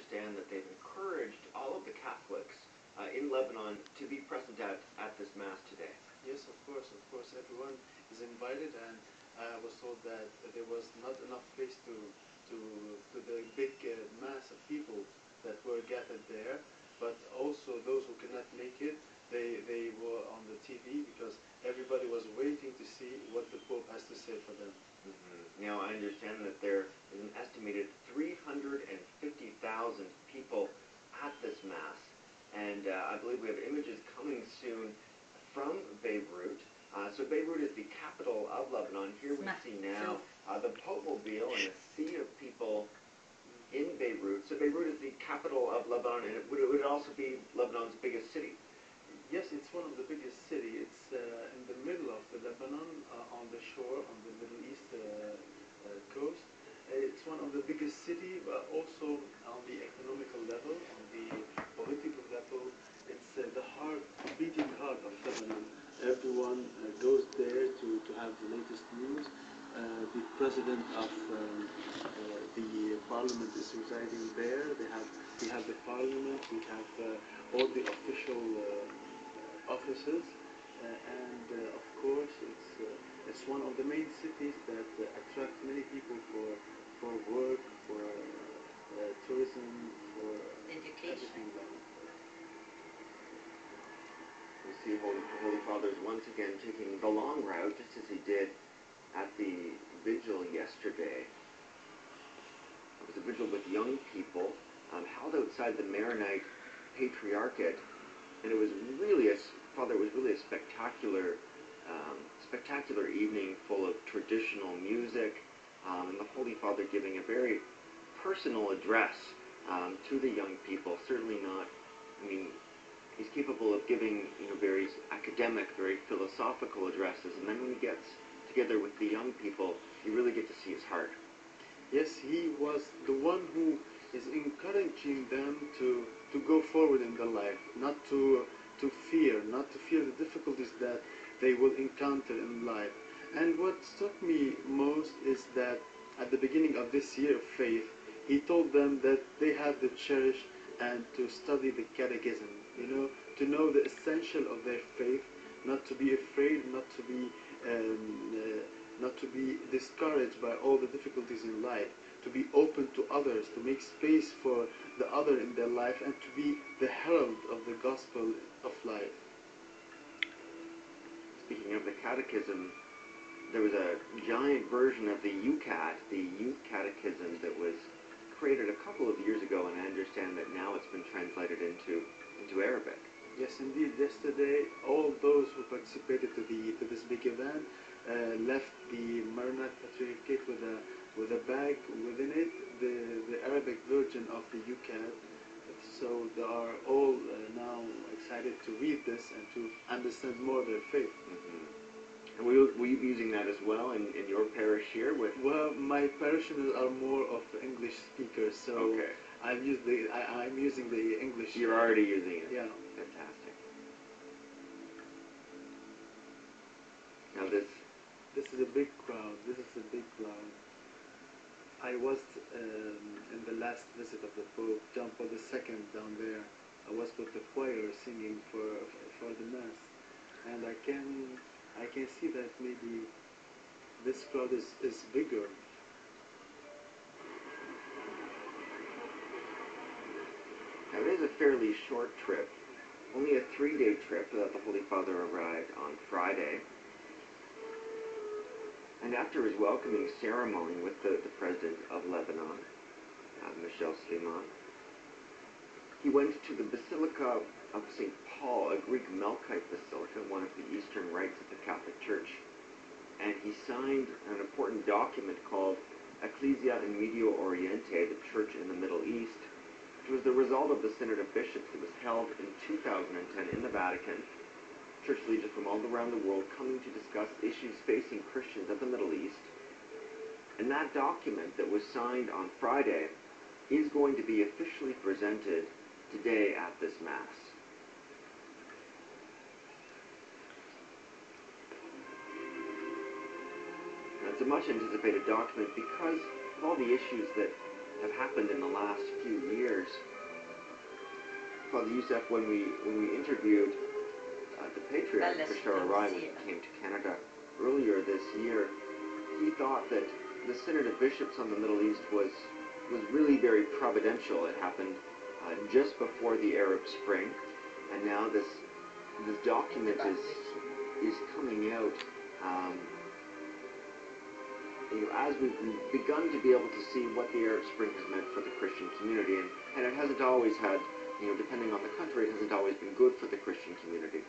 understand that they've encouraged all of the Catholics in Lebanon to be present at this Mass today. Yes, of course, everyone is invited, and I was told that there was not enough space to the big mass of people that were gathered there, but also those who could not make it, they were on the TV because everybody was waiting to see what the Pope has to say for them. Mm-hmm. Now, I understand that there is an estimated 350,000 people at this Mass, and I believe we have images coming soon from Beirut. So Beirut is the capital of Lebanon. Here we see now the Pope Mobile and a sea of people in Beirut. So Beirut is the capital of Lebanon, and it would also be Lebanon's biggest city. Yes, it's one of the biggest cities. It's in the middle of Lebanon, on the shore, on the Middle East coast. It's one of the biggest cities, but also on the economical level, on the political level. It's the beating heart of Lebanon. Everyone goes there to have the latest news. The president of the parliament is residing there. We have the parliament. We have all the official offices, and of course, it's one of the main cities that attract many people for work, for tourism, for education. We see Holy Father's once again taking the long route, just as he did at the vigil yesterday. It was a vigil with young people held outside the Maronite Patriarchate, and it was really a spectacular, spectacular evening full of traditional music, and the Holy Father giving a very personal address to the young people. Certainly not, I mean, he's capable of giving, very academic, very philosophical addresses, and then when he gets together with the young people, you really get to see his heart. Yes, he was the one who is encouraging them to go forward in their life, not to fear the difficulties that they will encounter in life. And what struck me most is that at the beginning of this year of faith, he told them that they have to cherish and to study the catechism, to know the essential of their faith, not to be afraid, not to be discouraged by all the difficulties in life, to be open to others, to make space for the other in their life, and to be the herald of the gospel of life. Speaking of the catechism, there was a giant version of the UCAT, the Youth Catechism, that was created a couple of years ago, and I understand that now it's been translated into Arabic. Yes, indeed. Yesterday, all those who participated to this big event left the Maronite Patriarchate with a bag within it, the Arabic version of the UCAT. So they are all now excited to read this and to understand more their faith. Mm-hmm. And were you using that as well in your parish here? Well, my parishioners are more of English speakers, so okay. I'm using the English. You're already using it. Yeah. Fantastic. Now this is a big crowd. This is a big crowd. I was in the last visit of the Pope, John Paul II, down there. I was with the choir singing for the Mass, and I can see that maybe this crowd is bigger. Now it is a fairly short trip, only a 3-day trip that the Holy Father arrived on Friday. And after his welcoming ceremony with the President of Lebanon, Michel Sleiman, he went to the Basilica of St. Paul, a Greek Melkite basilica, one of the eastern rites of the Catholic Church, and he signed an important document called Ecclesia in Medio Oriente, the Church in the Middle East, which was the result of the Synod of Bishops that was held in 2010 in the Vatican. Church leaders from all around the world coming to discuss issues facing Christians of the Middle East. And that document that was signed on Friday is going to be officially presented today at this Mass. Now, it's a much anticipated document because of all the issues that have happened in the last few years. Father Youssef, when we interviewed the Patriarch Bashar Rai when he came to Canada earlier this year, he thought that the Synod of Bishops on the Middle East was really very providential. It happened just before the Arab Spring, and now this document is coming out as we've begun to be able to see what the Arab Spring has meant for the Christian community, and it hasn't always had, depending on the country, it hasn't always been good for the Christian community.